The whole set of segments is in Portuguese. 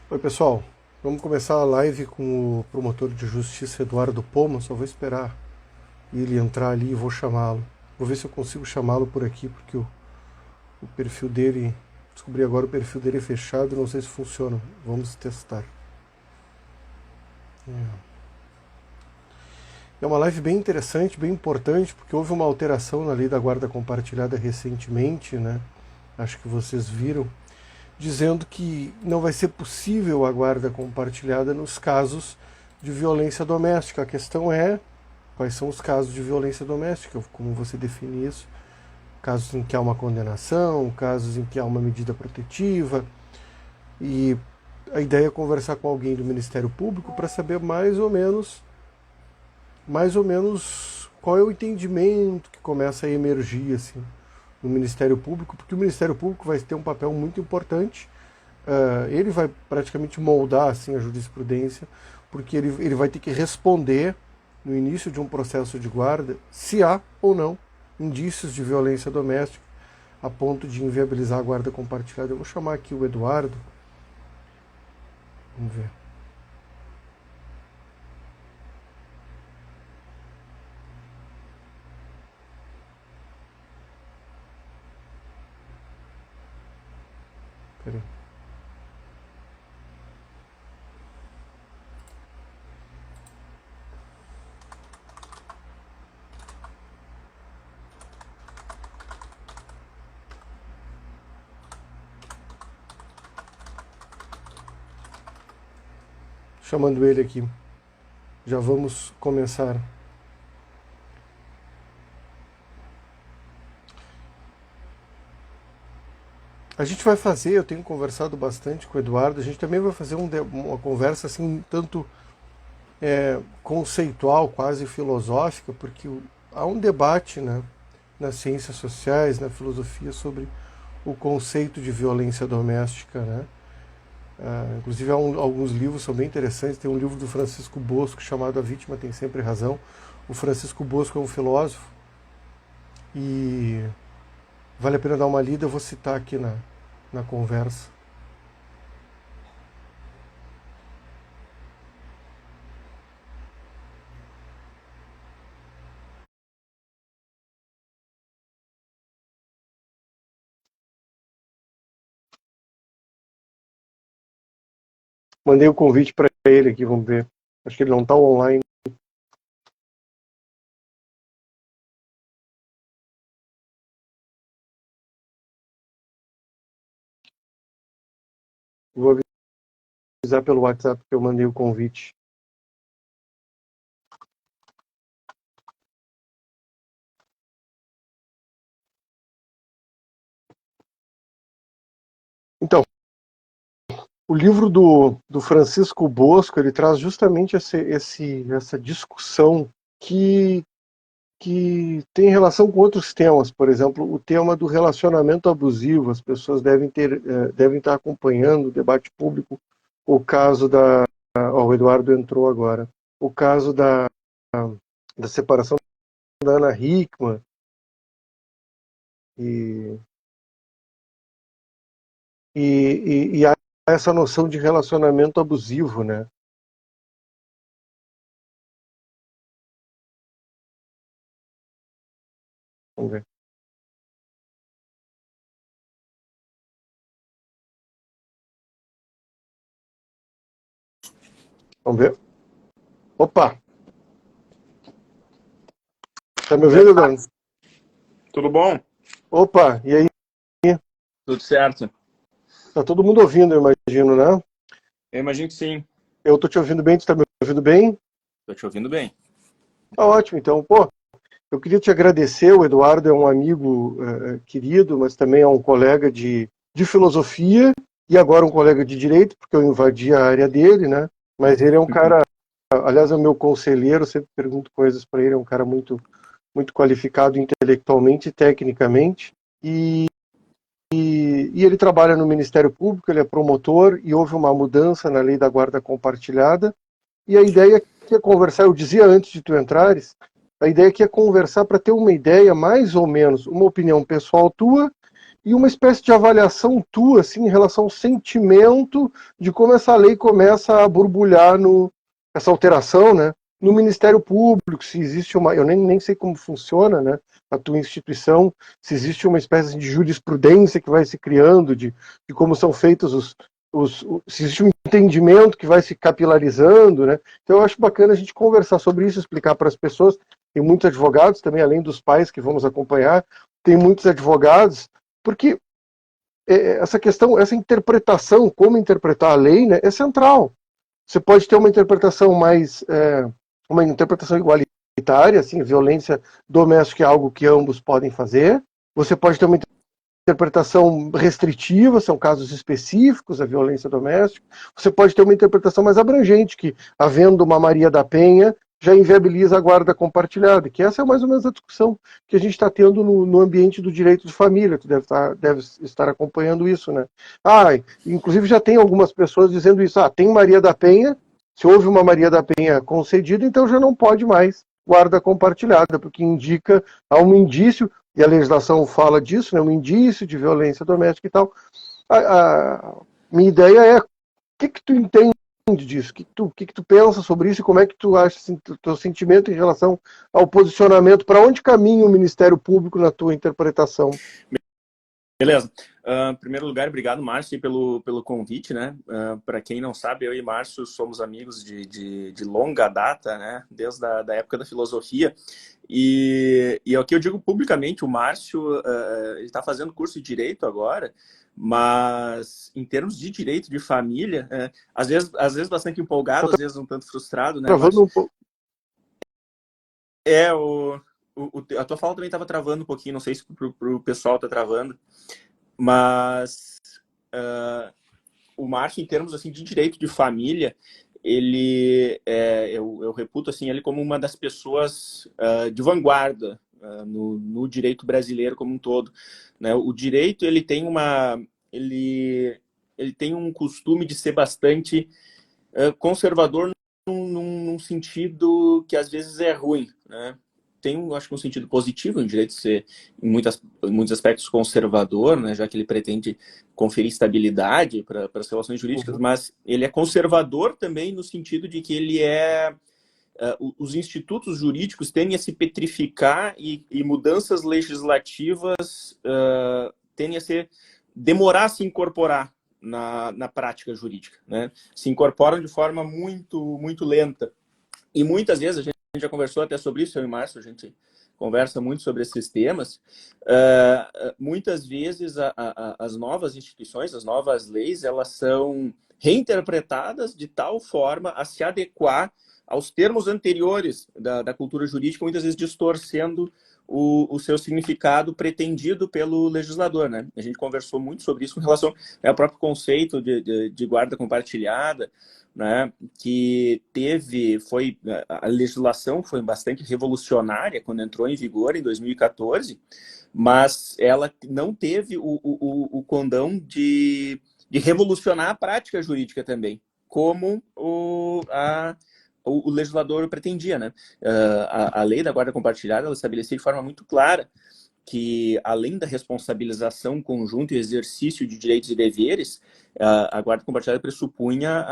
Oi, pessoal. Vamos começar a live com o promotor de justiça Eduardo Poma. Só vou esperar ele entrar ali e vou chamá-lo. Vou ver se eu consigo chamá-lo por aqui, porque o perfil dele. Descobri agora, o perfil dele é fechado, não sei se funciona. Vamos testar. É uma live bem interessante, bem importante, porque houve uma alteração na lei da guarda compartilhada recentemente, né? Acho que vocês viram, dizendo que não vai ser possível a guarda compartilhada nos casos de violência doméstica. A questão é quais são os casos de violência doméstica, como você define isso, casos em que há uma condenação, casos em que há uma medida protetiva, e a ideia é conversar com alguém do Ministério Público para saber mais ou menos qual é o entendimento que começa a emergir assim no Ministério Público, porque o Ministério Público vai ter um papel muito importante. Ele vai praticamente moldar assim a jurisprudência, porque ele vai ter que responder no início de um processo de guarda se há ou não indícios de violência doméstica a ponto de inviabilizar a guarda compartilhada. Eu vou chamar aqui o Eduardo. Vamos ver. Peraí. Chamando ele aqui. Já vamos começar. A gente vai fazer, eu tenho conversado bastante com o Eduardo, a gente também vai fazer uma conversa assim, um tanto conceitual, quase filosófica, porque há um debate, né, nas ciências sociais, na filosofia, sobre o conceito de violência doméstica, né? Inclusive alguns livros são bem interessantes. Tem um livro do Francisco Bosco chamado A Vítima Tem Sempre Razão. O Francisco Bosco é um filósofo e vale a pena dar uma lida. Eu vou citar aqui na conversa. Mandei o convite para ele aqui, vamos ver. Acho que ele não está online. Vou avisar pelo WhatsApp que eu mandei o convite. Então, o livro do Francisco Bosco, ele traz justamente essa discussão que tem relação com outros temas. Por exemplo, o tema do relacionamento abusivo. As pessoas devem estar acompanhando o debate público. O caso da... o Eduardo entrou agora. O caso da separação da Ana Hickman e, e há essa noção de relacionamento abusivo, né? Vamos ver. Vamos ver. Opa! Tá me Como é ouvindo, que tá? Eduardo? Tudo bom? Opa! E aí? Tudo certo. Tá todo mundo ouvindo, eu imagino, né? Eu imagino que sim. Eu tô te ouvindo bem, tu tá me ouvindo bem? Tô te ouvindo bem. Tá ótimo, então. Pô, eu queria te agradecer. O Eduardo é um amigo querido, mas também é um colega de filosofia e agora um colega de direito, porque eu invadi a área dele, né? Mas ele é um cara, aliás, é o meu conselheiro, sempre pergunto coisas para ele, é um cara muito, muito qualificado intelectualmente e tecnicamente. E ele trabalha no Ministério Público, ele é promotor e houve uma mudança na lei da guarda compartilhada. E a ideia que é conversar, eu dizia antes de tu entrares, a ideia que é conversar para ter uma ideia, mais ou menos, uma opinião pessoal tua e uma espécie de avaliação tua, assim, em relação ao sentimento de como essa lei começa a borbulhar essa alteração, né? No Ministério Público, se existe uma, eu nem sei como funciona, né, a tua instituição, se existe uma espécie de jurisprudência que vai se criando, de como são feitos se existe um entendimento que vai se capilarizando, né? Então eu acho bacana a gente conversar sobre isso, explicar para as pessoas. Tem muitos advogados também, além dos pais que vamos acompanhar, tem muitos advogados, porque essa questão, essa interpretação, como interpretar a lei, né, é central. Você pode ter uma interpretação uma interpretação igualitária, assim, violência doméstica é algo que ambos podem fazer. Você pode ter uma interpretação restritiva, são casos específicos, a violência doméstica. Você pode ter uma interpretação mais abrangente, que, havendo uma Maria da Penha, já inviabiliza a guarda compartilhada, que essa é mais ou menos a discussão que a gente está tendo no ambiente do direito de família. Tu deve estar acompanhando isso, né? Inclusive já tem algumas pessoas dizendo isso. Tem Maria da Penha, se houve uma Maria da Penha concedida, então já não pode mais guarda compartilhada, porque há um indício, e a legislação fala disso, né, um indício de violência doméstica e tal. Minha ideia é, o que tu entende disso? O que tu pensa sobre isso e como é que tu acha, assim, o teu sentimento em relação ao posicionamento, para onde caminha o Ministério Público na tua interpretação? Beleza. Em primeiro lugar, obrigado, Márcio, pelo convite, né? Para quem não sabe, eu e Márcio somos amigos de longa data, né? Desde a da época da filosofia. E é o que eu digo publicamente, o Márcio ele está fazendo curso de Direito agora, mas em termos de direito de família, às vezes bastante empolgado, às vezes um tanto frustrado, né, Márcio? Um pouco. A tua fala também estava travando um pouquinho, não sei se pro pessoal está travando, mas o Márcio, em termos assim, de direito de família, eu reputo assim, ele como uma das pessoas de vanguarda no direito brasileiro como um todo, né? O direito ele tem um costume de ser bastante conservador num sentido que às vezes é ruim, né? Acho que um sentido positivo no direito de ser, em muitos aspectos, conservador, né, já que ele pretende conferir estabilidade para as relações jurídicas, mas ele é conservador também no sentido de que os institutos jurídicos tendem a se petrificar e mudanças legislativas tendem a demorar a se incorporar na prática jurídica, né? Se incorporam de forma muito, muito lenta. E muitas vezes, a gente já conversou até sobre isso, eu e o Márcio, a gente conversa muito sobre esses temas. Muitas vezes as novas instituições, as novas leis, elas são reinterpretadas de tal forma a se adequar aos termos anteriores da cultura jurídica, muitas vezes distorcendo o seu significado pretendido pelo legislador, né? A gente conversou muito sobre isso em relação ao próprio conceito de guarda compartilhada, né? Que a legislação foi bastante revolucionária quando entrou em vigor em 2014, mas ela não teve o condão de revolucionar a prática jurídica também, como o legislador pretendia, né? A lei da guarda compartilhada, ela estabelecia de forma muito clara que, além da responsabilização conjunta e exercício de direitos e deveres, a guarda compartilhada pressupunha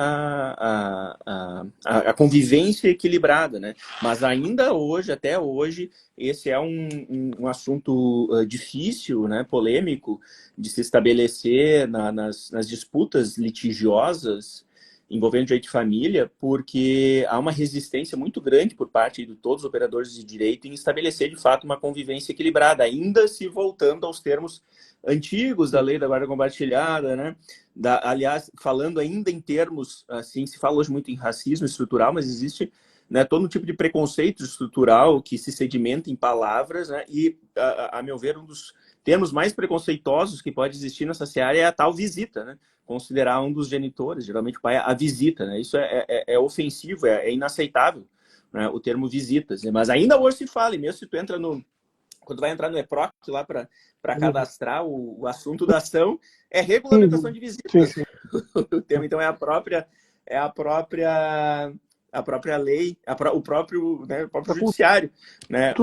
a convivência equilibrada, né? Mas ainda hoje, até hoje, esse é um assunto difícil, né, polêmico, de se estabelecer nas disputas litigiosas envolvendo direito de família, porque há uma resistência muito grande por parte de todos os operadores de direito em estabelecer, de fato, uma convivência equilibrada, ainda se voltando aos termos antigos da lei da guarda compartilhada, né? Aliás, falando ainda em termos, assim, se fala hoje muito em racismo estrutural, mas existe, né, todo um tipo de preconceito estrutural que se sedimenta em palavras, né? E, a meu ver, um dos termos mais preconceituosos que pode existir nessa seara é a tal visita, né? Considerar um dos genitores, geralmente o pai, a visita, né? Isso é ofensivo, é inaceitável, né? O termo visitas, né? Mas ainda hoje se fala, e mesmo se tu entra quando vai entrar no EPROC lá para cadastrar o assunto da ação, é regulamentação de visitas. Sim, sim. O termo, então, é a própria lei, o próprio judiciário, né?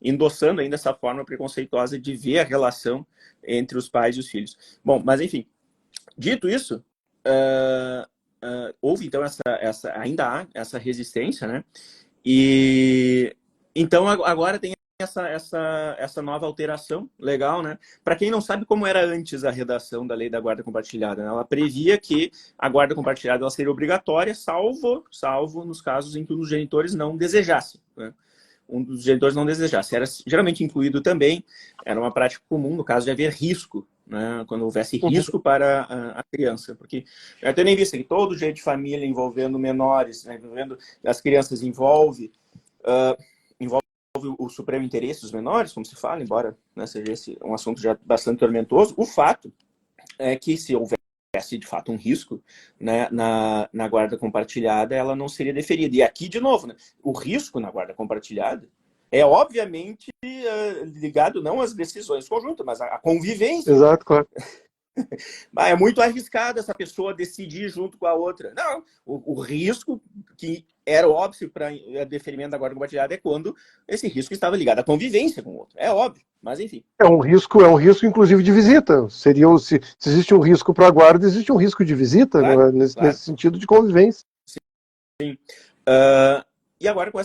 Endossando ainda essa forma preconceituosa de ver a relação entre os pais e os filhos. Bom, mas enfim, dito isso, houve então ainda há essa resistência, né? E então agora tem essa nova alteração legal, né? Para quem não sabe como era antes a redação da lei da guarda compartilhada, né? Ela previa que a guarda compartilhada ela seria obrigatória, salvo nos casos em que os genitores não desejassem, né? Um dos genitores não desejasse. Era geralmente incluído também, era uma prática comum no caso de haver risco, né? Quando houvesse risco para a criança, porque eu tenho nem visto que todo jeito de família envolvendo menores, né? Envolvendo as crianças envolve o supremo interesse dos menores, como se fala, embora, né, seja esse um assunto já bastante tormentoso. O fato é que se houvesse de fato um risco, né, na guarda compartilhada, ela não seria deferida. E aqui, de novo, né, o risco na guarda compartilhada é obviamente ligado não às decisões conjuntas, mas à convivência. Exato, claro. É muito arriscado essa pessoa decidir junto com a outra. Não, o risco que era óbvio para deferimento da guarda compartilhada é quando esse risco estava ligado à convivência com o outro. É óbvio, mas enfim. É um risco inclusive de visita. Se existe um risco para a guarda, existe um risco de visita, Claro, né? Nesse claro. sentido de convivência. Sim. E agora com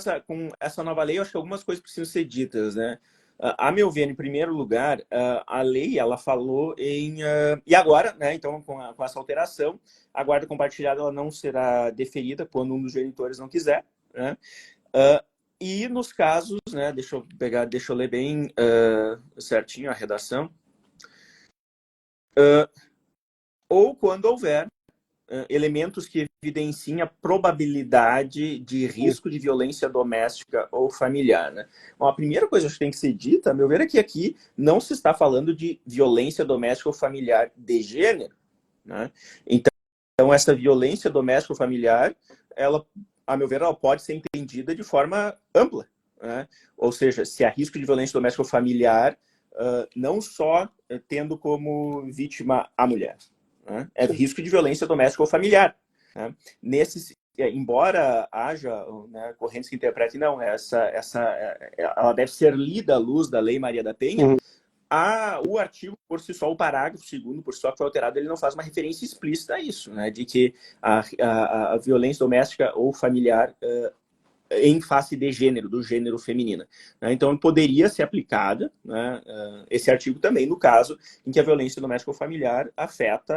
essa nova lei, eu acho que algumas coisas precisam ser ditas, né? A meu ver, em primeiro lugar, a lei, ela falou em... e agora, né, então, com essa alteração, a guarda compartilhada ela não será deferida quando um dos genitores não quiser, né? E nos casos, né, deixa eu ler bem certinho a redação, ou quando houver elementos que evidenciem a probabilidade de risco de violência doméstica ou familiar, né? Bom, a primeira coisa que tem que ser dita, a meu ver, é que aqui não se está falando de violência doméstica ou familiar de gênero, né? Então essa violência doméstica ou familiar, ela, a meu ver, ela pode ser entendida de forma ampla, né? Ou seja, se há risco de violência doméstica ou familiar, não só tendo como vítima a mulher, né? É risco de violência doméstica ou familiar, né? Embora haja, né, correntes que interpretem, não, ela deve ser lida à luz da Lei Maria da Penha, o artigo, por si só, o parágrafo 2º, por si só que foi alterado, ele não faz uma referência explícita a isso, né, de que a violência doméstica ou familiar em face de gênero, do gênero feminino. Então, poderia ser aplicada, né, esse artigo também no caso em que a violência doméstica ou familiar afeta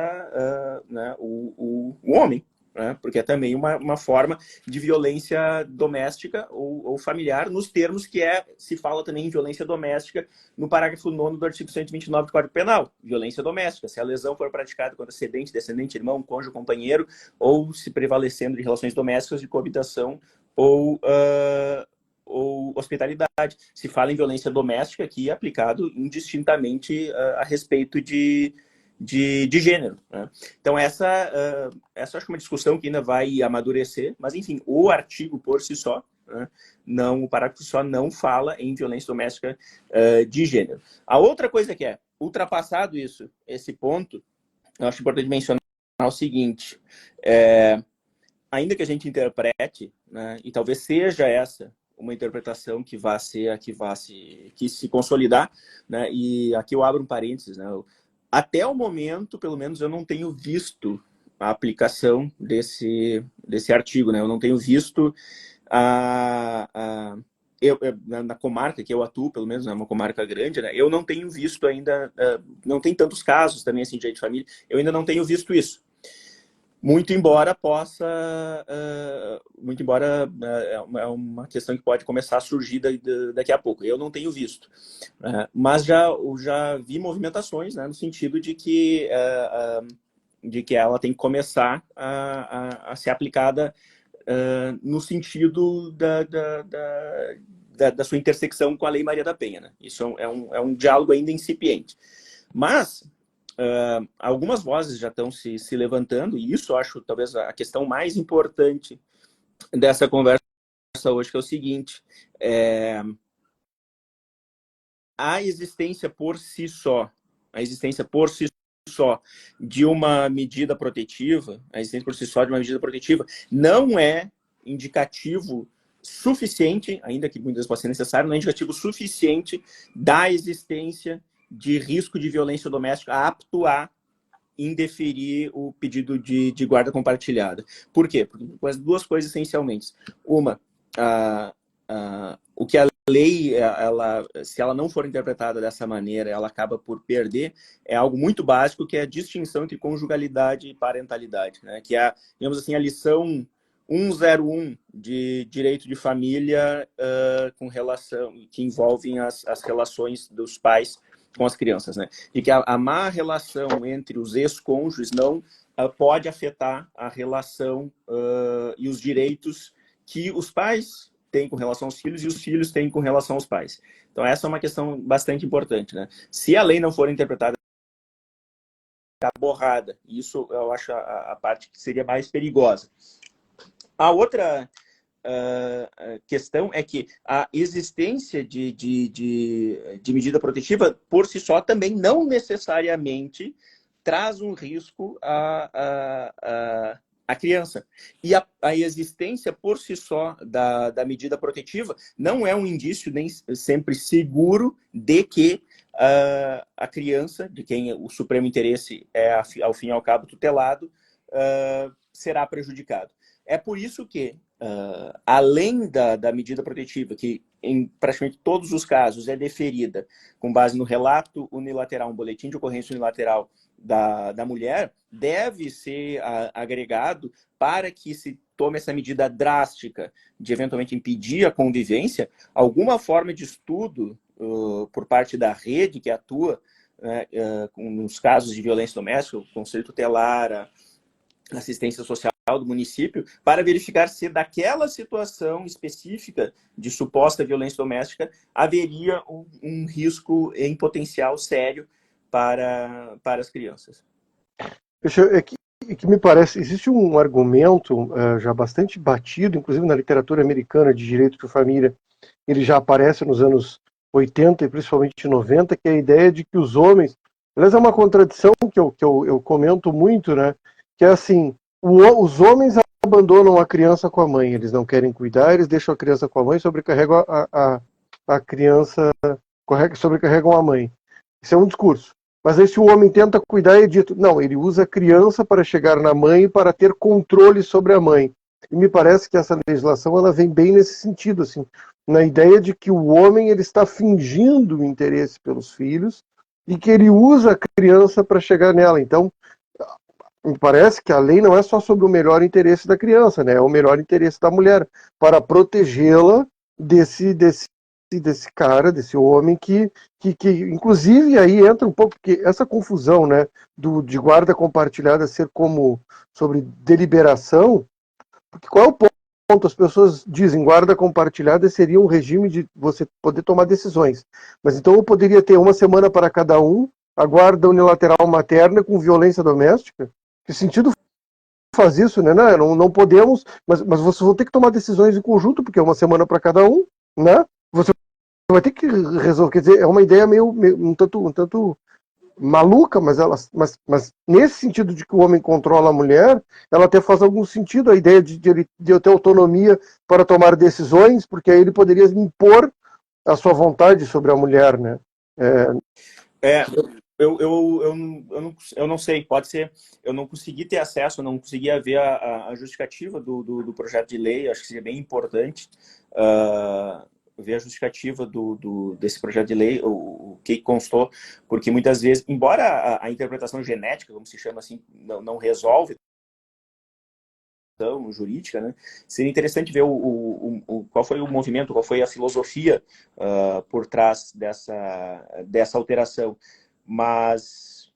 né, o homem, né, porque é também uma forma de violência doméstica ou familiar, nos termos que se fala também em violência doméstica no parágrafo 9º do artigo 129 do Código Penal. Violência doméstica, se a lesão for praticada contra ascendente, descendente, irmão, cônjuge, companheiro, ou se prevalecendo de relações domésticas de coabitação ou hospitalidade. Se fala em violência doméstica, aqui é aplicado indistintamente a respeito de gênero, né? Então, essa acho que é uma discussão que ainda vai amadurecer, mas, enfim, o artigo por si só, né, o parágrafo só não fala em violência doméstica de gênero. A outra coisa que ultrapassado esse ponto, eu acho importante mencionar o seguinte, ainda que a gente interprete, né, e talvez seja essa uma interpretação que se consolidar, né, e aqui eu abro um parênteses, né, até o momento, pelo menos, eu não tenho visto a aplicação desse artigo, né, eu não tenho visto na comarca que eu atuo, pelo menos, é uma comarca grande, né, eu não tenho visto ainda, não tem tantos casos também assim de direito de família, eu ainda não tenho visto isso. Muito embora é uma questão que pode começar a surgir daqui a pouco. Eu não tenho visto, mas eu já vi movimentações, né, no sentido de que ela tem que começar a ser aplicada no sentido da sua intersecção com a Lei Maria da Penha, né? Isso é um diálogo ainda incipiente. Mas algumas vozes já estão se levantando, e isso eu acho talvez a questão mais importante dessa conversa hoje, que é o seguinte: a existência por si só de uma medida protetiva, não é indicativo suficiente, ainda que muitas vezes possa ser necessário, não é indicativo suficiente da existência de risco de violência doméstica apto a indeferir o pedido de guarda compartilhada. Por quê? Por as duas coisas essencialmente. Uma, o que a lei, se ela não for interpretada dessa maneira, ela acaba por perder, é algo muito básico, que é a distinção entre conjugalidade e parentalidade, né? Que é, digamos assim, a lição 101 de direito de família com relação, que envolvem as relações dos pais com as crianças, né? E que a má relação entre os ex-cônjuges não pode afetar a relação e os direitos que os pais têm com relação aos filhos e os filhos têm com relação aos pais. Então essa é uma questão bastante importante, né? Se a lei não for interpretada borrada, isso eu acho a parte que seria mais perigosa. A outra questão é que a existência de medida protetiva por si só também não necessariamente traz um risco à criança. E a existência por si só da medida protetiva não é um indício nem sempre seguro de que a criança, de quem o supremo interesse é, ao fim e ao cabo, tutelado, será prejudicado. É por isso que, além da medida protetiva, que em praticamente todos os casos é deferida com base no relato unilateral, um boletim de ocorrência unilateral da mulher, deve ser agregado para que se tome essa medida drástica de eventualmente impedir a convivência, alguma forma de estudo por parte da rede que atua nos casos de violência doméstica, o Conselho Tutelar, a assistência social do município, para verificar se daquela situação específica de suposta violência doméstica haveria um risco em potencial sério para as crianças. É que me parece, existe um argumento já bastante batido, inclusive na literatura americana de direito de família, ele já aparece nos anos 80 e principalmente 90, que é a ideia de que os homens, aliás, é uma contradição que eu comento muito, né? Que é assim, os homens abandonam a criança com a mãe, eles não querem cuidar, eles deixam a criança com a mãe, sobrecarregam a criança, sobrecarregam a mãe. Isso é um discurso. Mas aí se o homem tenta cuidar, é dito, não, ele usa a criança para chegar na mãe e para ter controle sobre a mãe. E me parece que essa legislação ela vem bem nesse sentido, assim, na ideia de que o homem ele está fingindo o interesse pelos filhos e que ele usa a criança para chegar nela. Então, me parece que a lei não é só sobre o melhor interesse da criança, né? É o melhor interesse da mulher, para protegê-la desse cara, desse homem que inclusive aí entra um pouco, porque essa confusão, né, de guarda compartilhada ser como sobre deliberação, porque qual é o ponto? As pessoas dizem guarda compartilhada seria um regime de você poder tomar decisões, mas então eu poderia ter uma semana para cada um, a guarda unilateral materna com violência doméstica? Que sentido faz isso, né? Não podemos, mas vocês vão ter que tomar decisões em conjunto, porque é uma semana para cada um, né? Você vai ter que resolver, quer dizer, é uma ideia meio um tanto maluca, mas nesse sentido de que o homem controla a mulher, ela até faz algum sentido, a ideia de eu ter autonomia para tomar decisões, porque aí ele poderia impor a sua vontade sobre a mulher, né? Eu não sei, pode ser. Eu não consegui ter acesso, não conseguia ver a justificativa do projeto de lei, acho que seria bem importante ver a justificativa desse projeto de lei, o que constou, porque muitas vezes, embora a interpretação genética, como se chama assim, não resolve jurídica, né? Seria interessante ver qual foi o movimento, qual foi a filosofia por trás dessa alteração. Mas,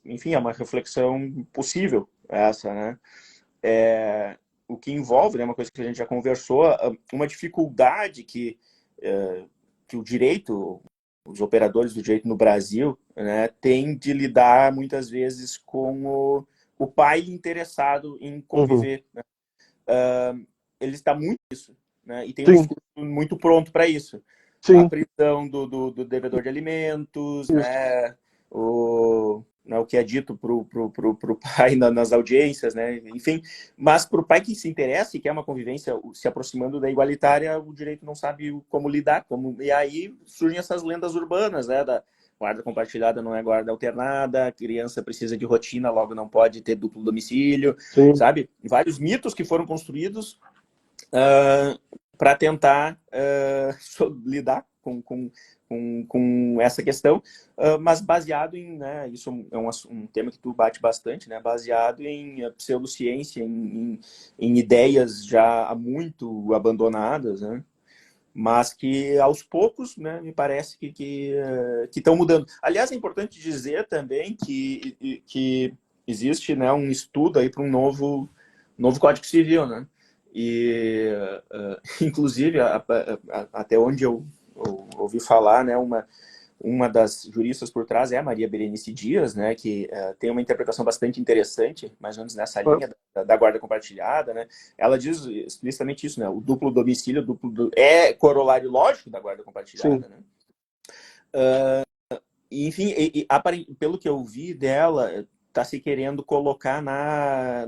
enfim, é uma reflexão possível essa, né? O que envolve, né, uma coisa que a gente já conversou, uma dificuldade que o direito, os operadores do direito no Brasil, né, têm de lidar muitas vezes com o pai interessado em conviver. Né? Ele está muito isso, né? E tem um discurso muito pronto para isso. Sim. A prisão do devedor de alimentos, né? O que é dito para o pai nas audiências, né? Enfim, mas para o pai que se interessa e quer uma convivência se aproximando da igualitária, o direito não sabe como lidar, e aí surgem essas lendas urbanas, né? guarda compartilhada não é guarda alternada, a criança precisa de rotina, logo não pode ter duplo domicílio, Sim. sabe? Vários mitos que foram construídos para tentar lidar com essa questão, mas baseado em, né, isso é um tema que tu bate bastante, né, baseado em pseudociência, em ideias já muito abandonadas, né, mas que aos poucos, né, me parece que estão mudando. Aliás, é importante dizer também que existe, né, um estudo aí para um novo Código Civil, né? E, inclusive, até onde eu ouvi falar, né, uma das juristas por trás é a Maria Berenice Dias, né, que tem uma interpretação bastante interessante, mais ou menos nessa linha da guarda compartilhada, né? Ela diz explicitamente isso, né? O duplo domicílio, é corolário lógico da guarda compartilhada, Sim. né? Enfim, pelo que eu vi dela, está se querendo colocar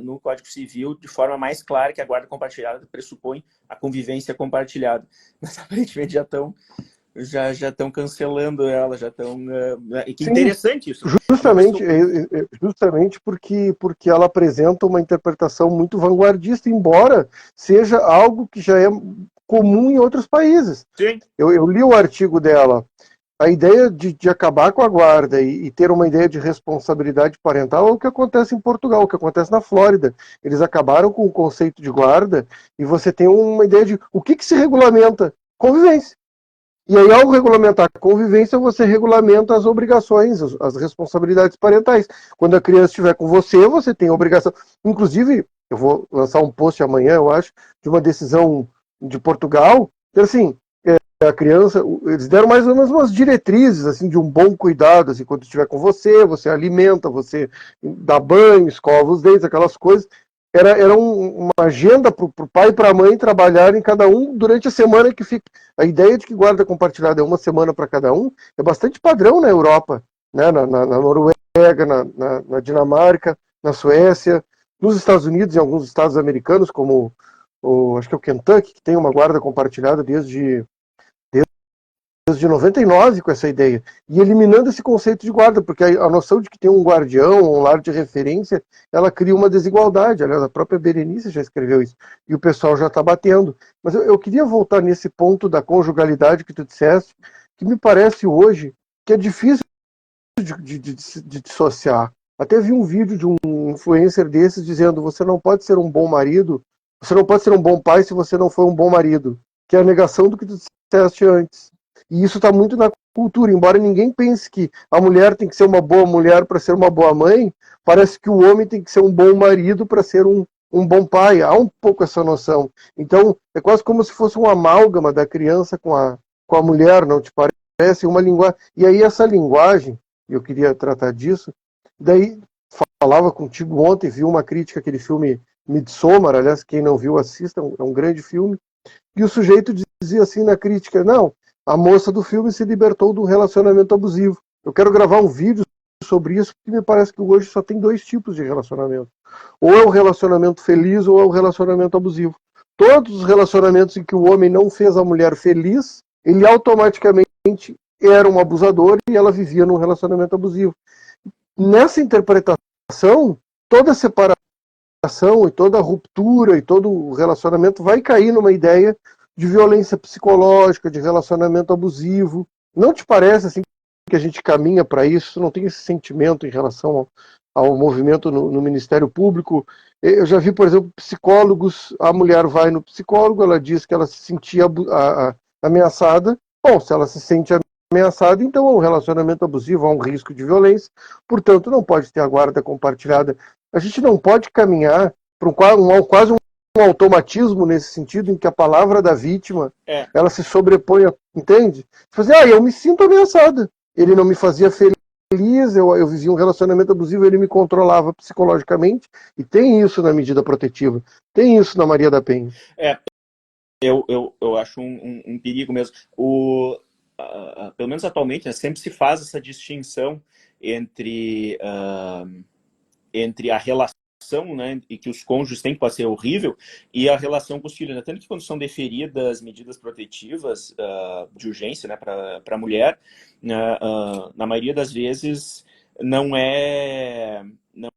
no Código Civil de forma mais clara que a guarda compartilhada pressupõe a convivência compartilhada. Mas aparentemente já estão cancelando ela, já estão... que Sim, interessante isso. justamente, justamente porque ela apresenta uma interpretação muito vanguardista, embora seja algo que já é comum em outros países. Sim. Eu li o artigo dela. A ideia de acabar com a guarda e ter uma ideia de responsabilidade parental é o que acontece em Portugal, o que acontece na Flórida. Eles acabaram com o conceito de guarda e você tem uma ideia de o que se regulamenta? Convivência. E aí, ao regulamentar a convivência, você regulamenta as obrigações, as responsabilidades parentais. Quando a criança estiver com você, você tem a obrigação. Inclusive, eu vou lançar um post amanhã, eu acho, de uma decisão de Portugal, que assim, a criança, eles deram mais ou menos umas diretrizes assim de um bom cuidado, assim, quando estiver com você, você alimenta, você dá banho, escova os dentes, aquelas coisas. Era uma agenda para o pai e para a mãe trabalharem cada um durante a semana que fica. A ideia de que guarda compartilhada é uma semana para cada um é bastante padrão na Europa, né? Na Noruega, na Dinamarca, na Suécia, nos Estados Unidos, em alguns estados americanos, como acho que é o Kentucky, que tem uma guarda compartilhada desde 99 com essa ideia, e eliminando esse conceito de guarda, porque a noção de que tem um guardião, um lar de referência, ela cria uma desigualdade. Aliás, a própria Berenice já escreveu isso, e o pessoal já está batendo. Mas eu queria voltar nesse ponto da conjugalidade que tu disseste, que me parece hoje que é difícil de dissociar. Até vi um vídeo de um influencer desses dizendo: você não pode ser um bom marido, você não pode ser um bom pai se você não for um bom marido, que é a negação do que tu disseste antes. E isso está muito na cultura, embora ninguém pense que a mulher tem que ser uma boa mulher para ser uma boa mãe, parece que o homem tem que ser um bom marido para ser um bom pai. Há um pouco essa noção. Então, é quase como se fosse um amálgama da criança com a mulher, não te parece? Uma linguagem. E aí essa linguagem, eu queria tratar disso, daí falava contigo ontem, vi uma crítica àquele filme Midsommar, aliás, quem não viu, assista, é um grande filme, e o sujeito dizia assim na crítica: não, a moça do filme se libertou de um relacionamento abusivo. Eu quero gravar um vídeo sobre isso, porque me parece que hoje só tem dois tipos de relacionamento. Ou é o relacionamento feliz, ou é o relacionamento abusivo. Todos os relacionamentos em que o homem não fez a mulher feliz, ele automaticamente era um abusador e ela vivia num relacionamento abusivo. Nessa interpretação, toda separação e toda ruptura e todo relacionamento vai cair numa ideia de violência psicológica, de relacionamento abusivo. Não te parece assim que a gente caminha para isso? Não tem esse sentimento em relação ao movimento no Ministério Público? Eu já vi, por exemplo, psicólogos, a mulher vai no psicólogo, ela diz que ela se sentia ameaçada. Bom, se ela se sente ameaçada, então é um relacionamento abusivo, há um risco de violência, portanto não pode ter a guarda compartilhada. A gente não pode caminhar para quase um automatismo nesse sentido, em que a palavra da vítima ela se sobrepõe, entende? Fazer, eu me sinto ameaçada. Ele não me fazia feliz, eu vivia um relacionamento abusivo, ele me controlava psicologicamente, e tem isso na medida protetiva, tem isso na Maria da Penha. Eu acho um perigo mesmo. Pelo menos atualmente, né, sempre se faz essa distinção entre a relação né, e que os cônjuges têm que pode ser horrível, e a relação com os filhos, né? Tanto que quando são deferidas medidas protetivas de urgência, né, para a mulher, na maioria das vezes não é, né,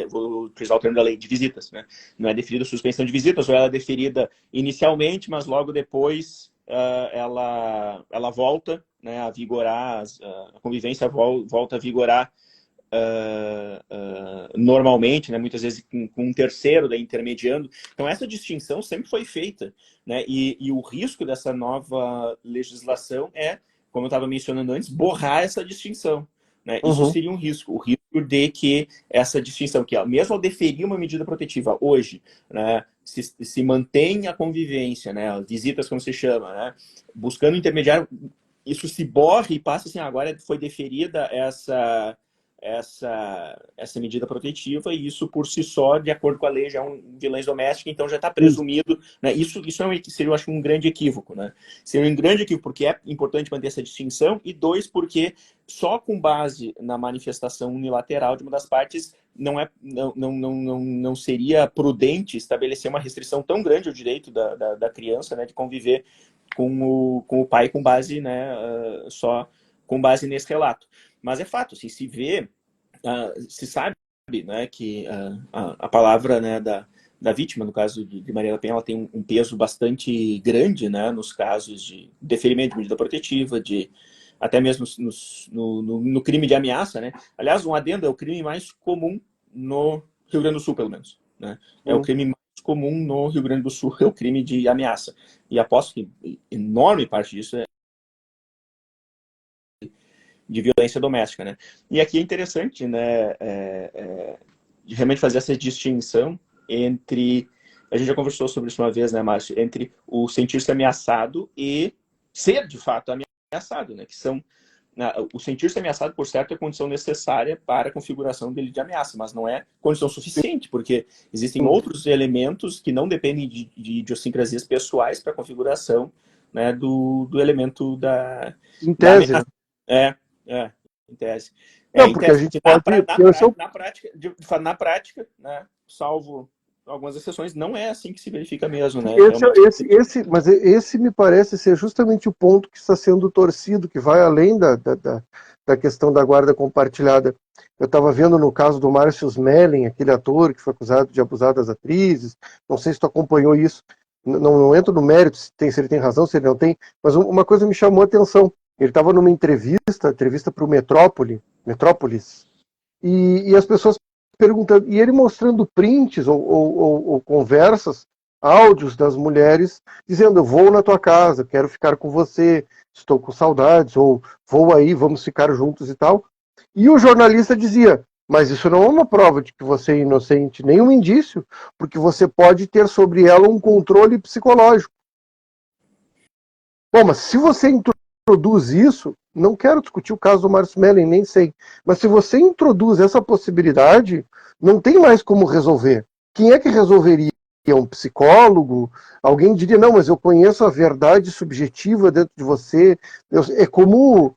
vou utilizar o termo da lei de visitas, né? Não é deferida a suspensão de visitas, ou ela é deferida inicialmente, mas logo depois ela volta, né, a vigorar, a convivência volta a vigorar normalmente, né, muitas vezes com um terceiro daí intermediando. Então essa distinção sempre foi feita, né, e o risco dessa nova legislação é, como eu estava mencionando antes, borrar essa distinção, né? Isso Uhum. seria um risco, o risco de que essa distinção, que mesmo ao deferir uma medida protetiva hoje, né, se mantém a convivência, né, visitas como se chama, né, buscando intermediário, isso se borre e passa assim, agora foi deferida essa medida protetiva, e isso por si só, de acordo com a lei, já é um violência doméstica, então já está Isso. presumido, né? Isso seria, eu acho, um grande equívoco, né? Seria um grande equívoco, porque é importante manter essa distinção, e dois, porque só com base na manifestação unilateral de uma das partes não seria prudente estabelecer uma restrição tão grande ao direito da criança, né, de conviver com o pai com base, né, só com base nesse relato. Mas é fato, assim, se vê, se sabe, né, que a palavra, né, da vítima, no caso de Maria da Penha, ela tem um peso bastante grande, né, nos casos de deferimento de medida protetiva, até mesmo no crime de ameaça, né? Aliás, um adendo, é o crime mais comum no Rio Grande do Sul, pelo menos, né? É o crime mais comum no Rio Grande do Sul, é o crime de ameaça. E aposto que enorme parte disso é de violência doméstica, né? E aqui é interessante, né, de realmente fazer essa distinção entre, a gente já conversou sobre isso uma vez, né, Márcio, entre o sentir-se ameaçado e ser, de fato, ameaçado, né, que são, o sentir-se ameaçado, por certo, é condição necessária para a configuração dele de ameaça, mas não é condição suficiente, porque existem outros elementos que não dependem de idiosincrasias pessoais para a configuração, né, do elemento Em da tese, né? ameaça. Em tese. Não, Em porque a tese, gente pode. Porque na prática, né, salvo algumas exceções, não é assim que se verifica mesmo, né? Esse, Realmente. mas esse me parece ser justamente o ponto que está sendo torcido, que vai além da questão da guarda compartilhada. Eu estava vendo no caso do Márcio Smelling, aquele ator que foi acusado de abusar das atrizes, não sei se tu acompanhou isso, não entro no mérito se ele tem razão, se ele não tem, mas uma coisa me chamou a atenção. Ele estava numa entrevista para o Metrópolis, e as pessoas perguntando, e ele mostrando prints ou conversas, áudios das mulheres dizendo: eu vou na tua casa, quero ficar com você, estou com saudades, ou vou aí, vamos ficar juntos e tal. E o jornalista dizia: mas isso não é uma prova de que você é inocente, nenhum indício, porque você pode ter sobre ela um controle psicológico. Bom, mas se você introduz isso, não quero discutir o caso do Márcio Melling, nem sei, mas se você introduz essa possibilidade, não tem mais como resolver. Quem é que resolveria? Um psicólogo? Alguém diria: não, mas eu conheço a verdade subjetiva dentro de você. É como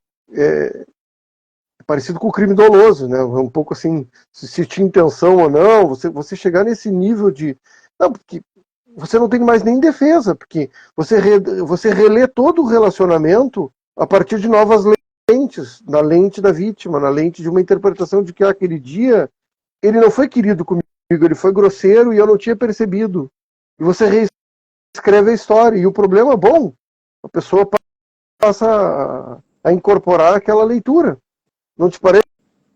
parecido com o crime doloso, né? Um pouco assim, se tinha intenção ou não, você chegar nesse nível de... Não, porque você não tem mais nem defesa, porque você relê todo o relacionamento a partir de novas lentes, na lente da vítima, na lente de uma interpretação de que aquele dia ele não foi querido comigo, ele foi grosseiro e eu não tinha percebido. E você reescreve a história, e o problema é bom, a pessoa passa a incorporar aquela leitura. Não te parece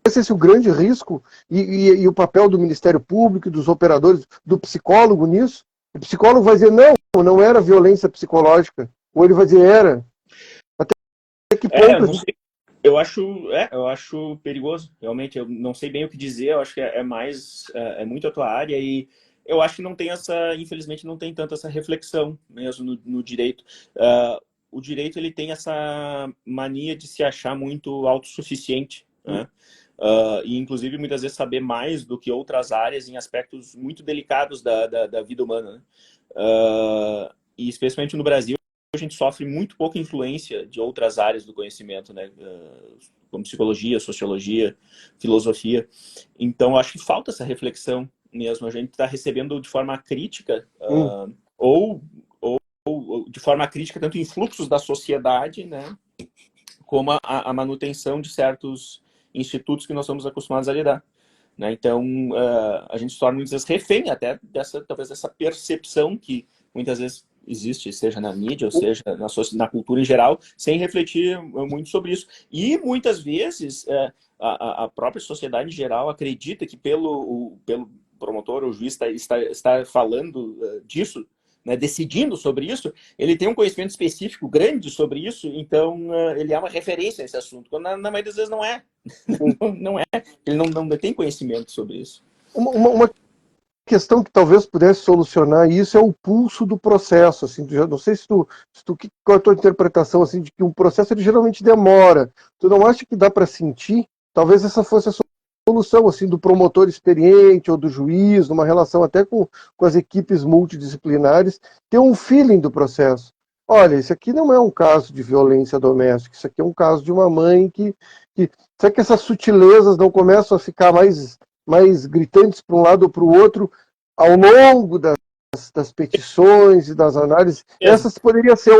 esse o grande risco e o papel do Ministério Público, dos operadores, do psicólogo nisso? O psicólogo vai dizer: não era violência psicológica. Ou ele vai dizer: era. Até que Eu ponto? não sei. Eu acho perigoso, realmente. Eu não sei bem o que dizer. Eu acho que é mais, muito a tua área, e eu acho que não tem infelizmente, não tem tanto essa reflexão mesmo no direito. O direito, ele tem essa mania de se achar muito autossuficiente, né? E inclusive muitas vezes saber mais do que outras áreas em aspectos muito delicados da vida humana, né? E especialmente no Brasil, a gente sofre muito pouca influência de outras áreas do conhecimento, né? Como psicologia, sociologia, filosofia. Então, acho que falta essa reflexão mesmo. A gente está recebendo de forma crítica, ou de forma crítica, tanto influxos da sociedade, né? Como a manutenção de certos institutos que nós somos acostumados a lidar. Né? Então, a gente se torna muitas vezes refém até talvez dessa percepção que muitas vezes existe, seja na mídia ou seja na cultura em geral, sem refletir muito sobre isso. E muitas vezes a própria sociedade em geral acredita que pelo promotor ou juiz está falando disso, né, decidindo sobre isso, ele tem um conhecimento específico grande sobre isso, então ele é uma referência nesse assunto, quando na maioria das vezes não é. Não é. Ele não tem conhecimento sobre isso. Uma questão que talvez pudesse solucionar isso é o pulso do processo. Assim, não sei qual é a tua interpretação assim, de que um processo ele geralmente demora. Tu não acha que dá para sentir? Talvez essa fosse a solução assim, do promotor experiente ou do juiz, numa relação até com as equipes multidisciplinares, ter um feeling do processo. Olha, isso aqui não é um caso de violência doméstica, isso aqui é um caso de uma mãe que será que essas sutilezas não começam a ficar mais gritantes para um lado ou para o outro ao longo das petições e das análises? Essas poderia ser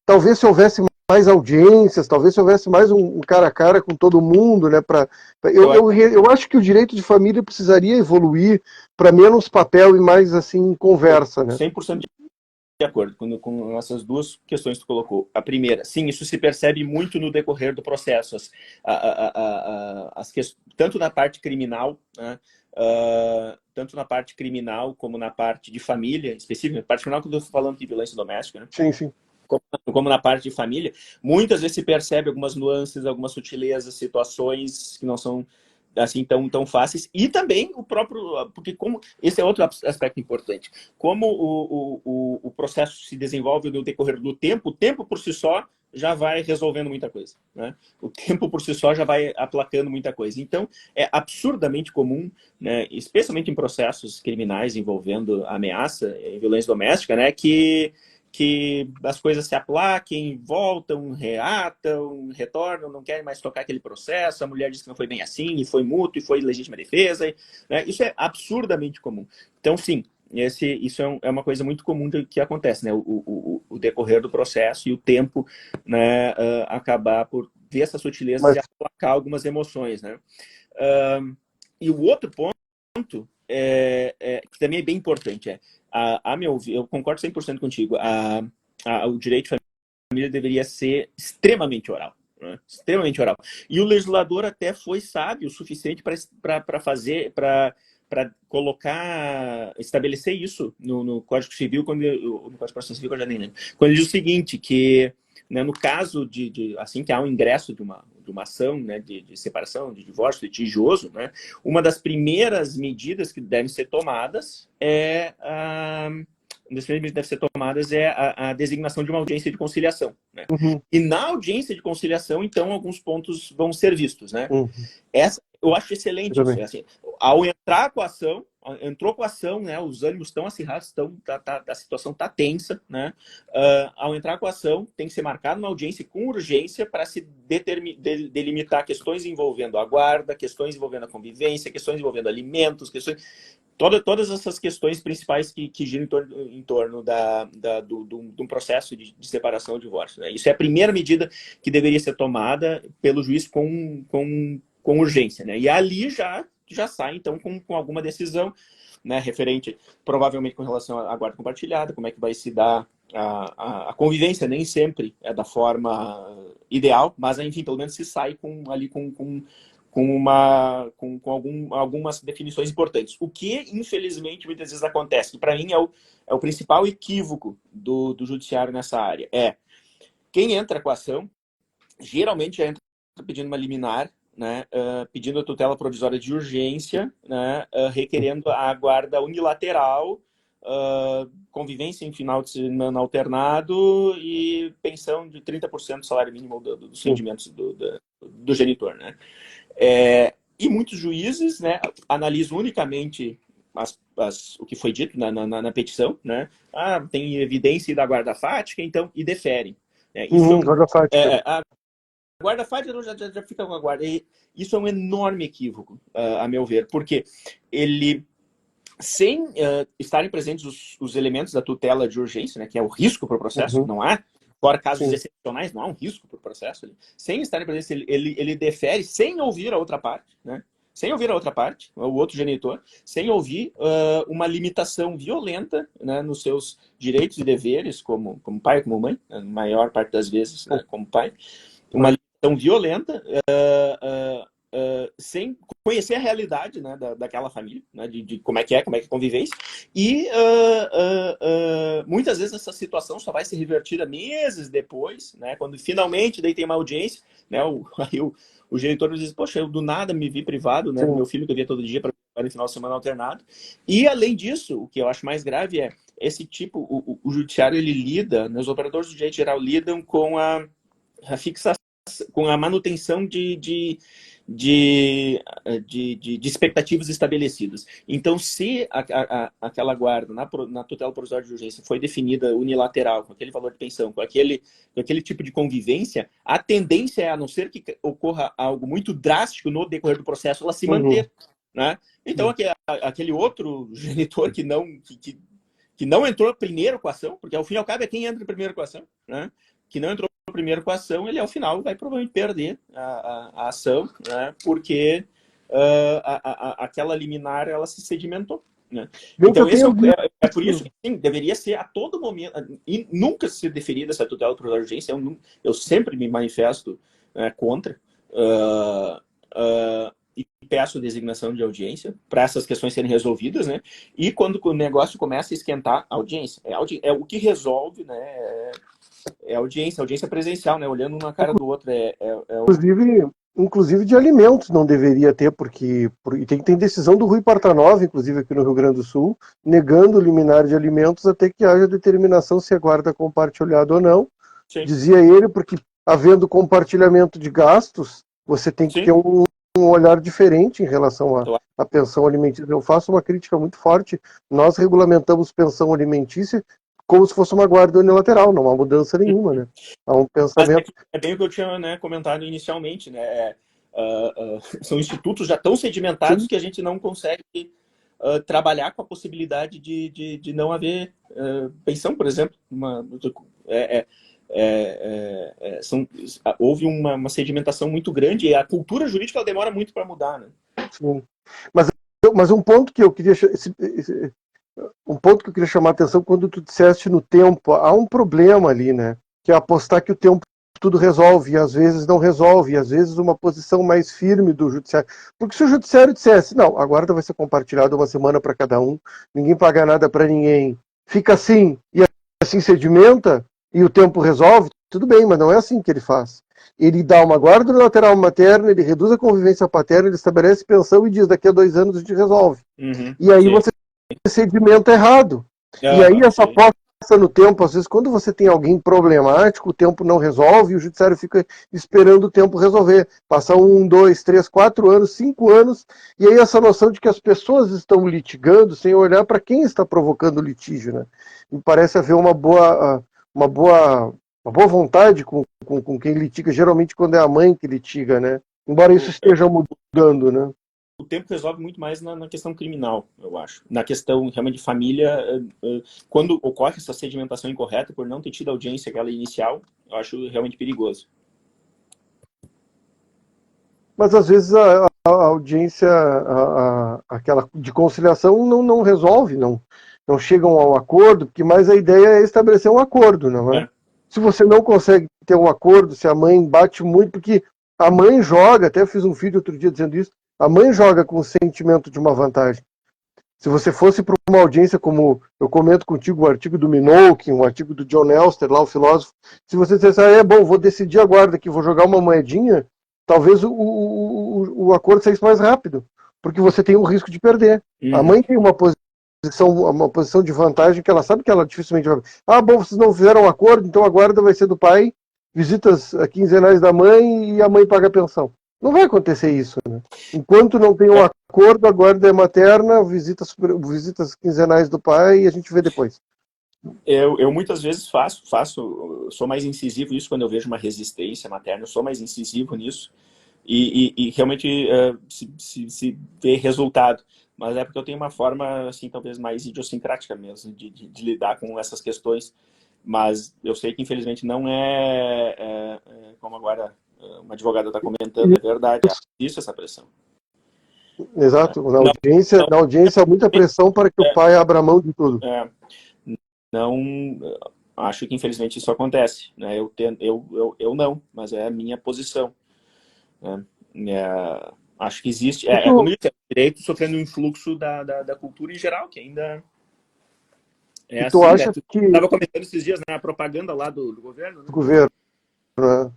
talvez se houvesse mais audiências, talvez se houvesse mais um cara a cara com todo mundo, né? Eu acho que o direito de família precisaria evoluir para menos papel e mais assim conversa, né? 100% de acordo com essas duas questões que tu colocou. A primeira, sim, isso se percebe muito no decorrer do processo. Tanto na parte criminal, né? Tanto na parte criminal como na parte de família, específica, parte criminal quando eu estou falando de violência doméstica, né? Sim, sim. Como na parte de família, muitas vezes se percebe algumas nuances, algumas sutilezas, situações que não são assim tão fáceis, e também o próprio, porque como esse é outro aspecto importante, como o processo se desenvolve no decorrer do tempo, o tempo por si só já vai resolvendo muita coisa, né? O tempo por si só já vai aplacando muita coisa. Então, é absurdamente comum, né, especialmente em processos criminais envolvendo ameaça e violência doméstica, né, que as coisas se aplaquem, voltam, reatam, retornam, não querem mais tocar aquele processo, a mulher diz que não foi bem assim, e foi mútuo, e foi legítima defesa, né? Isso é absurdamente comum. Então, sim, isso é uma coisa muito comum que acontece, né? O decorrer do processo e o tempo, né, acabar por ver essas sutilezas e aplacar algumas emoções, né? E o outro ponto, que também é bem importante, eu concordo 100% contigo, o direito de família deveria ser extremamente oral. Né? Extremamente oral. E o legislador até foi sábio o suficiente para estabelecer isso no Código Civil, no Código de Processo Civil, eu já nem lembro. Quando ele diz o seguinte, que, né, no caso assim que há um ingresso de uma ação, né, de separação, de divórcio litigioso, né, uma das primeiras medidas que devem ser tomadas é a designação de uma audiência de conciliação. Né? Uhum. E na audiência de conciliação, então, alguns pontos vão ser vistos. Né? Uhum. Eu acho excelente isso. Assim, ao entrar com a ação, entrou com a ação, né, os ânimos estão acirrados, a situação está tensa. Né? Ao entrar com a ação, tem que ser marcado uma audiência com urgência para se delimitar questões envolvendo a guarda, questões envolvendo a convivência, questões envolvendo alimentos, todas essas questões principais que giram em torno de um processo de separação ou divórcio. Né? Isso é a primeira medida que deveria ser tomada pelo juiz com urgência. Né? E ali já sai, então, com alguma decisão, né, referente, provavelmente, com relação à guarda compartilhada, como é que vai se dar a convivência. Nem sempre é da forma ideal, mas, enfim, pelo menos se sai com algumas definições importantes. O que, infelizmente, muitas vezes acontece, que para mim é o principal equívoco do judiciário nessa área, quem entra com a ação, geralmente já entra pedindo uma liminar, né, pedindo a tutela provisória de urgência, né, requerendo a guarda unilateral, convivência em final de semana alternado e pensão de 30% do salário mínimo dos rendimentos do genitor. Né? E muitos juízes, né, analisam unicamente o que foi dito na petição, né? Tem evidência da guarda fática, então, e deferem. Guarda fática. A guarda fática já fica com a guarda. E isso é um enorme equívoco, a meu ver, porque ele, sem estarem presentes os elementos da tutela de urgência, né, que é o risco para o processo, não há, fora casos excepcionais, não há um risco para o processo, sem estarem presentes, ele defere sem ouvir a outra parte, né? Sem ouvir a outra parte, o outro genitor, sem ouvir uma limitação violenta, né, nos seus direitos e deveres como pai ou como mãe, na maior parte das vezes, né, como pai, uma limitação violenta, sem conhecer a realidade, né, daquela família, né, de como é que é a convivência, e muitas vezes essa situação só vai se revertir a meses depois, né, quando finalmente daí tem uma audiência, né, aí o genitor diz, poxa, eu do nada me vi privado, né, do meu filho que eu via todo dia para no final de semana alternado. E além disso, o que eu acho mais grave é esse tipo, o judiciário ele lida, né, os operadores do direito geral lidam com a fixação, com a manutenção de expectativas estabelecidas. Então, se aquela guarda na tutela provisória de urgência foi definida unilateral, com aquele valor de pensão, com aquele tipo de convivência, a tendência é, a não ser que ocorra algo muito drástico no decorrer do processo, ela se manter. Né? Então, aquele outro genitor que não entrou primeiro com a ação, porque ao fim e ao cabo é quem entra primeiro com a ação, né? Que não entrou primeiro com a ação, ele ao final vai provavelmente perder a ação, né? Porque aquela liminar ela se sedimentou. Né? Então, é por isso que sim, deveria ser a todo momento, e nunca se deferida essa tutela por urgência, eu sempre me manifesto contra, e peço designação de audiência para essas questões serem resolvidas, né? E quando o negócio começa a esquentar, a audiência. É o que resolve, né? É audiência presencial, né? Olhando um na cara do outro. Inclusive de alimentos não deveria ter, porque tem decisão do Rui Portanova, inclusive aqui no Rio Grande do Sul, negando o liminar de alimentos até que haja determinação se a guarda compartilhada ou não. Sim. Dizia ele, porque havendo compartilhamento de gastos, você tem que ter um olhar diferente em relação à pensão alimentícia. Eu faço uma crítica muito forte. Nós regulamentamos pensão alimentícia como se fosse uma guarda unilateral, não há mudança nenhuma, né? Há um pensamento... Mas é bem o que eu tinha, né, comentado inicialmente, né? São institutos já tão sedimentados que a gente não consegue trabalhar com a possibilidade de não haver pensão, por exemplo. Houve uma sedimentação muito grande e a cultura jurídica ela demora muito para mudar, né? Sim. Mas um ponto que eu queria chamar a atenção, quando tu disseste no tempo, há um problema ali, né? Que é apostar que o tempo tudo resolve, e às vezes não resolve, e às vezes uma posição mais firme do judiciário. Porque se o judiciário dissesse, não, a guarda vai ser compartilhada uma semana para cada um, ninguém paga nada para ninguém, fica assim, e assim sedimenta, e o tempo resolve, tudo bem, mas não é assim que ele faz. Ele dá uma guarda unilateral materna, ele reduz a convivência paterna, ele estabelece pensão e diz, daqui a 2 anos a gente resolve. E aí você sedimenta errado. E aí essa aposta no tempo, às vezes quando você tem alguém problemático, o tempo não resolve e o judiciário fica esperando o tempo resolver. Passa 1, 2, 3, 4 anos, 5 anos, e aí essa noção de que as pessoas estão litigando sem olhar para quem está provocando o litígio, né? Me parece haver uma boa vontade com quem litiga, geralmente quando é a mãe que litiga, né? Embora isso esteja mudando, né? O tempo resolve muito mais na questão criminal, eu acho. Na questão realmente de família, quando ocorre essa sedimentação incorreta, por não ter tido audiência aquela inicial, eu acho realmente perigoso. Mas às vezes a audiência, aquela de conciliação, não resolve, não chegam ao acordo, porque mais a ideia é estabelecer um acordo, não é? Se você não consegue ter um acordo, se a mãe bate muito, porque a mãe joga, até fiz um vídeo outro dia dizendo isso, a mãe joga com o sentimento de uma vantagem. Se você fosse para uma audiência, como eu comento contigo, o artigo do Minogue, um artigo do John Elster, lá o filósofo, se você dissesse, bom, vou decidir a guarda aqui, vou jogar uma moedinha, talvez o acordo saísse mais rápido, porque você tem o risco de perder. A mãe tem uma posição de vantagem que ela sabe que ela dificilmente vai... bom, vocês não fizeram um acordo, então a guarda vai ser do pai, visitas quinzenais da mãe e a mãe paga a pensão. Não vai acontecer isso, né? Enquanto não tem um acordo, a guarda é materna, visitas quinzenais do pai e a gente vê depois. Eu muitas vezes sou mais incisivo nisso quando eu vejo uma resistência materna, eu sou mais incisivo nisso e realmente se vê resultado. Mas é porque eu tenho uma forma, assim, talvez mais idiosincrática mesmo de lidar com essas questões. Mas eu sei que, infelizmente, não como agora uma advogada está comentando, é verdade, existe essa pressão. Exato. Não, Na audiência há muita pressão para que o pai abra mão de tudo. é, não acho que infelizmente isso acontece, né? Eu não, mas é a minha posição, né? Acho que existe, como eu disse, o direito sofrendo um influxo da cultura em geral, que ainda é E tu assim, né? acha Tu que estava comentando esses dias, né, a propaganda lá do governo, né? o governo, né,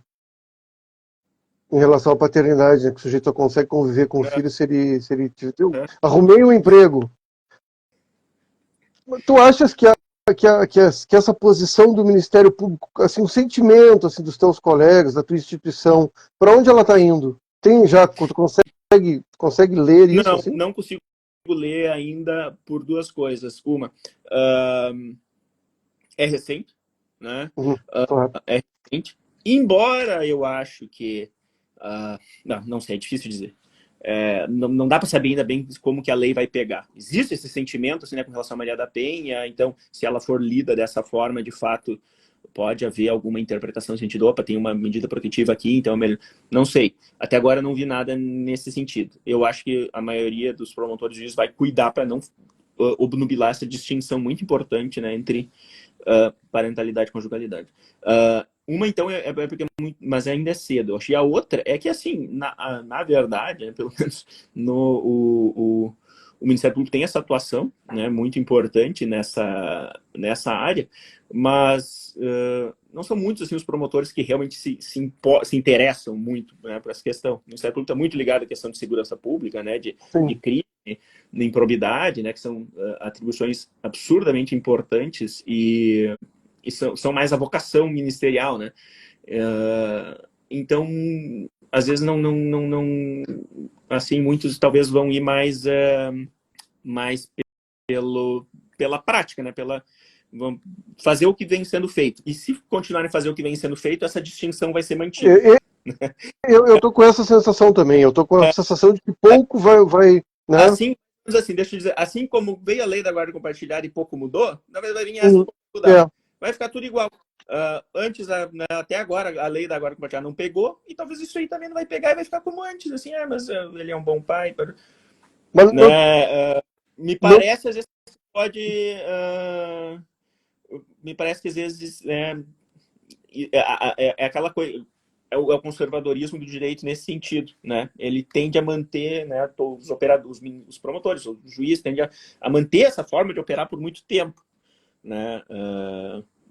em relação à paternidade, né, que o sujeito só consegue conviver com o filho se ele eu arrumei um emprego. Tu achas que essa posição do Ministério Público, assim, o sentimento assim, dos teus colegas, da tua instituição, para onde ela está indo? Tu consegue ler isso Não, assim? não consigo ler ainda por duas coisas. Uma, uh, é recente, né? Uhum, claro. É recente. Embora eu acho que... não sei, é difícil dizer. Não dá para saber ainda bem como que a lei vai pegar. Existe esse sentimento assim, né, com relação à Maria da Penha, então, se ela for lida dessa forma, de fato, pode haver alguma interpretação no sentido, opa, tem uma medida protetiva aqui, então é melhor. Não sei. Até agora não vi nada nesse sentido. Eu acho que a maioria dos promotores de juízo vai cuidar para não obnubilar essa distinção muito importante, né, entre parentalidade e conjugalidade. Uma, então, porque mas ainda é cedo. Eu achei a outra é que, assim, na verdade, né, pelo menos o Ministério Público tem essa atuação, né, muito importante nessa área, mas não são muitos assim, os promotores que realmente se interessam muito, né, por essa questão. O Ministério Público está muito ligado à questão de segurança pública, né, de Sim. crime, de improbidade, né, que são atribuições absurdamente importantes e são mais a vocação ministerial, né? Então, às vezes não assim, muitos talvez vão ir mais pela prática, né? Vão fazer o que vem sendo feito. E se continuarem a fazer o que vem sendo feito, essa distinção vai ser mantida. Eu tô com essa sensação também. Eu tô com a sensação de que pouco vai, né? Assim, deixa eu dizer, assim como veio a lei da guarda compartilhada e pouco mudou, na verdade vai vir essa e pouco mudar. Vai ficar tudo igual. Antes, até agora, a lei da guarda compartilhada não pegou, e talvez isso aí também não vai pegar e vai ficar como antes, assim, mas ele é um bom pai. Mas me parece, às vezes, pode... me parece que, às vezes, é aquela coisa... É o conservadorismo do direito nesse sentido, né? Ele tende a manter, né, os operadores, os promotores, o juiz tende a manter essa forma de operar por muito tempo, né?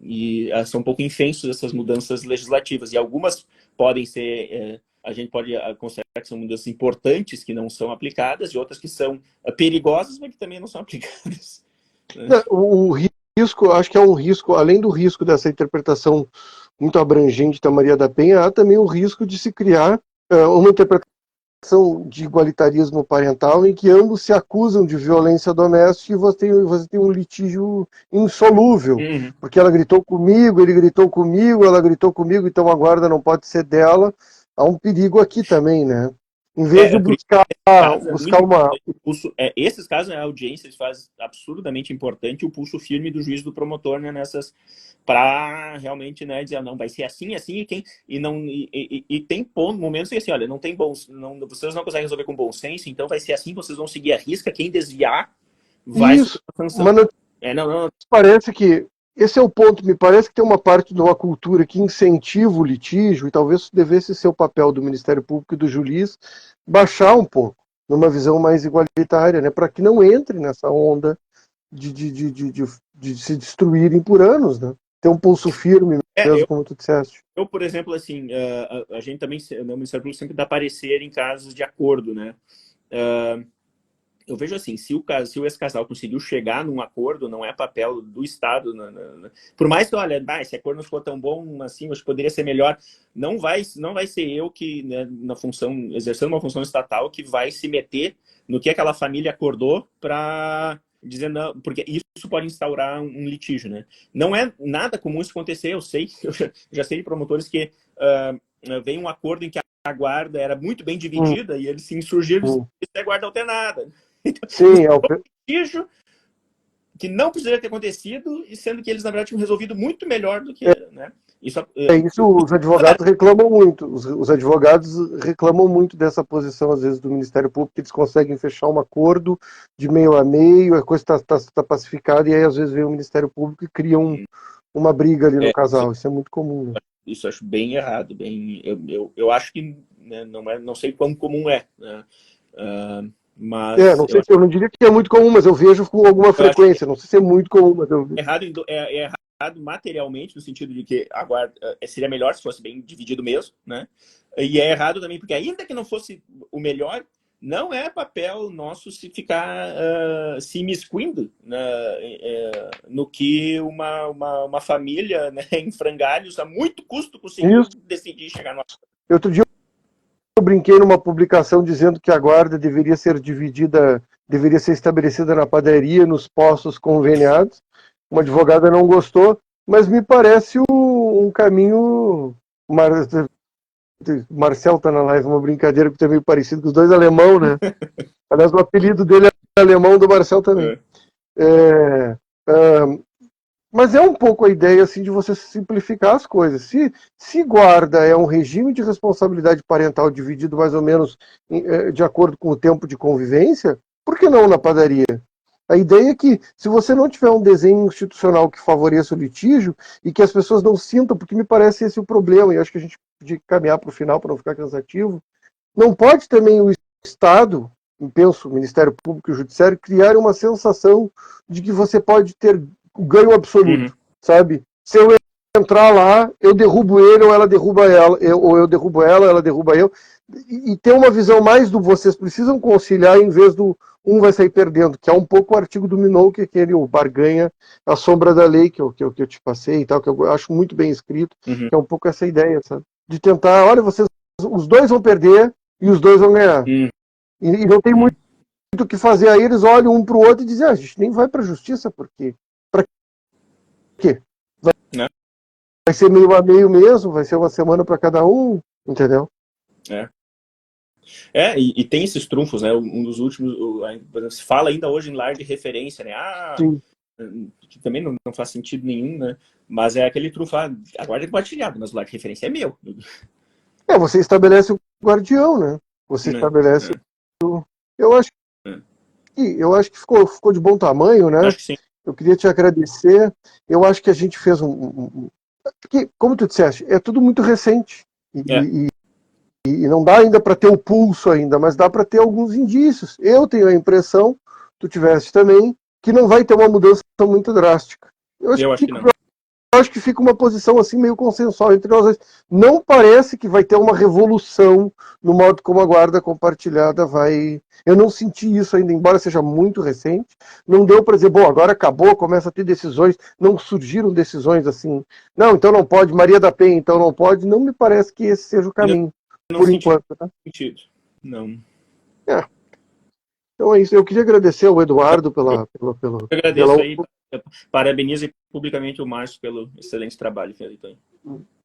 E são um pouco infensos essas mudanças legislativas, e algumas podem ser, a gente pode considerar que são mudanças importantes que não são aplicadas, e outras que são perigosas, mas que também não são aplicadas. Né? O risco, acho que é um risco, além do risco dessa interpretação muito abrangente da Maria da Penha, há também o risco de se criar uma interpretação de igualitarismo parental em que ambos se acusam de violência doméstica e você tem um litígio insolúvel, porque ela gritou comigo, ele gritou comigo, ela gritou comigo, então a guarda não pode ser dela. Há um perigo aqui também, né? Em vez de buscar uma... Esses casos, a audiência faz absurdamente importante o pulso firme do juiz do promotor, né, para realmente, né, dizer, não, vai ser assim, assim, e tem momentos que assim, olha, não tem vocês não conseguem resolver com bom senso, então vai ser assim, vocês vão seguir a risca, quem desviar vai sofrer sanção. Mas parece que esse é o ponto, me parece que tem uma parte de uma cultura que incentiva o litígio, e talvez devesse ser o papel do Ministério Público e do juiz baixar um pouco, numa visão mais igualitária, né, para que não entre nessa onda de se destruírem por anos, né? Ter um pulso firme mesmo, como tu disseste. Eu, por exemplo, assim, a gente também, no Ministério Público sempre dá parecer em casos de acordo, né? eu vejo assim, se o ex-casal conseguiu chegar num acordo, não é papel do Estado. Por mais que, olha, esse acordo não ficou tão bom assim, acho que poderia ser melhor. Não vai ser eu que, né, exercendo uma função estatal, que vai se meter no que aquela família acordou para dizer não, porque isso pode instaurar um litígio, né? Não é nada comum isso acontecer, eu sei, eu já sei de promotores que vem um acordo em que a guarda era muito bem dividida e eles se insurgiram e disseram é guarda alternada. Então, sim, é um litígio que não precisaria ter acontecido, e sendo que eles, na verdade, tinham resolvido muito melhor do que... Né? Isso os advogados reclamam muito. Os advogados reclamam muito dessa posição, às vezes, do Ministério Público, que eles conseguem fechar um acordo de meio a meio, a coisa está pacificada, e aí, às vezes, vem o Ministério Público e cria uma briga ali no casal. Isso é muito comum. Né? Isso eu acho bem errado. Eu acho que, né, não sei quão comum é. Né? Mas não sei, eu não diria que é muito comum, mas eu vejo com alguma frequência. Não sei se é muito comum, mas eu vejo. É errado materialmente, no sentido de que a guarda seria melhor se fosse bem dividido mesmo, né? E é errado também, porque ainda que não fosse o melhor, não é papel nosso se ficar se imiscuindo, né, no que uma família, né, em frangalhos, a muito custo, conseguiu decidir chegar no... Outro dia eu brinquei numa publicação dizendo que a guarda deveria ser dividida, deveria ser estabelecida na padaria, nos postos conveniados. Uma advogada não gostou, mas me parece um caminho... Marcel está na live, uma brincadeira que tem meio parecido com os dois alemão, né? Aliás, o apelido dele é alemão, do Marcel também. Mas é um pouco a ideia assim, de você simplificar as coisas. Se guarda é um regime de responsabilidade parental dividido mais ou menos de acordo com o tempo de convivência, por que não na padaria? A ideia é que, se você não tiver um desenho institucional que favoreça o litígio e que as pessoas não sintam, porque me parece esse o problema, e eu acho que a gente pode caminhar para o final para não ficar cansativo, não pode também o Estado, penso, o Ministério Público e o Judiciário, criar uma sensação de que você pode ter o ganho absoluto, sabe? Se eu entrar lá, eu derrubo ele ou ela derruba ela, ou eu derrubo ela derruba eu, e ter uma visão mais do vocês precisam conciliar em vez do um vai sair perdendo, que é um pouco o artigo do Minow, que é aquele, o barganha, a sombra da lei, que eu te passei e tal, que eu acho muito bem escrito, que é um pouco essa ideia, sabe? De tentar, olha, os dois vão perder e os dois vão ganhar. E não tem muito o que fazer, aí eles olham um para o outro e dizem, a gente nem vai para a justiça, porque para quê? Vai ser meio a meio mesmo, vai ser uma semana para cada um, entendeu? E tem esses trunfos, né? Um dos últimos, se fala ainda hoje em lar de referência, né? Que também não faz sentido nenhum, né? Mas é aquele trunfo, a guarda é compartilhada, mas o lar de referência é meu. Você estabelece o guardião, né? Você estabelece eu acho que ficou de bom tamanho, né? Acho que sim. Eu queria te agradecer. Eu acho que a gente fez porque, como tu disseste, é tudo muito recente. E não dá ainda para ter o pulso ainda, mas dá para ter alguns indícios. Eu tenho a impressão, tu tiveste também, que não vai ter uma mudança muito drástica. Eu acho que fica uma posição assim meio consensual entre nós. Não parece que vai ter uma revolução no modo como a guarda compartilhada vai... Eu não senti isso ainda, embora seja muito recente. Não deu para dizer, bom, agora acabou, começa a ter decisões. Não surgiram decisões assim. Não, então não pode. Maria da Penha, então não pode. Não me parece que esse seja o caminho. Por enquanto. Tá? Não. Então é isso. Eu queria agradecer ao Eduardo pelo... Eu agradeço aí. Parabenizo publicamente o Márcio pelo excelente trabalho feito aí.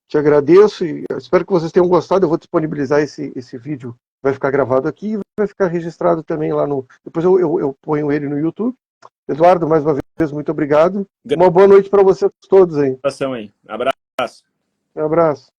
Te agradeço e espero que vocês tenham gostado. Eu vou disponibilizar esse vídeo. Vai ficar gravado aqui e vai ficar registrado também lá no... Depois eu ponho ele no YouTube. Eduardo, mais uma vez, muito obrigado. Uma boa noite para vocês todos aí. Abraço. Um abraço.